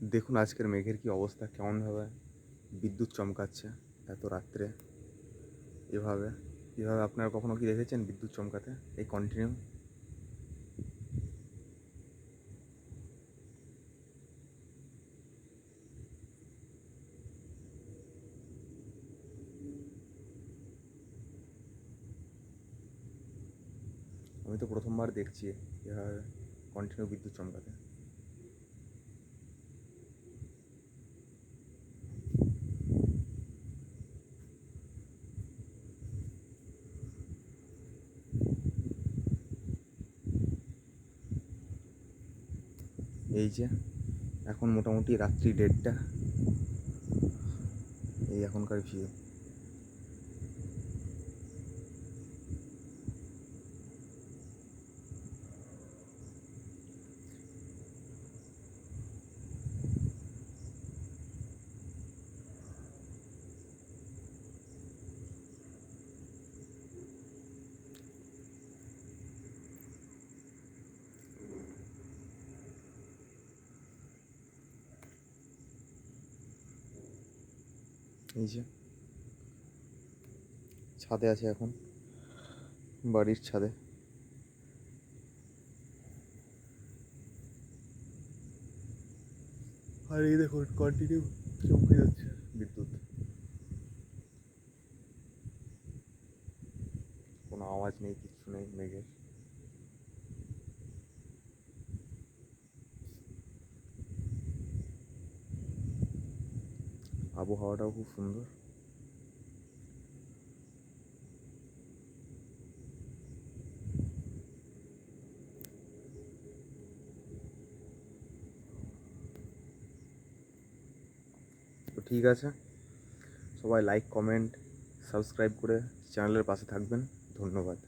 দেখুন আজকের মেঘের কি অবস্থা, কেমনভাবে বিদ্যুৎ চমকাচ্ছে এত রাত্রে। এভাবে এভাবে আপনারা কখনো কি দেখেছেন বিদ্যুৎ চমকাতে এই কন্টিনিউ? আমি তো প্রথমবার দেখছি এভাবে কন্টিনিউ বিদ্যুৎ চমকাতে। এই যে এখন মোটামুটি রাত্রি 1:30, এই এখনকার ভিউ। এই যে ছাদে আছে এখন, বাড়ির ছাদে। আর এই দেখুন কন্টিনিউ চমকে যাচ্ছে বিদ্যুৎ, কোনো আওয়াজ নেই, কিচ্ছু নেই মেঘের। আবহাওয়াটাও খুব সুন্দর। তো ঠিক আছে, সবাই লাইক, কমেন্ট, সাবস্ক্রাইব করে চ্যানেলের পাশে থাকবেন। ধন্যবাদ।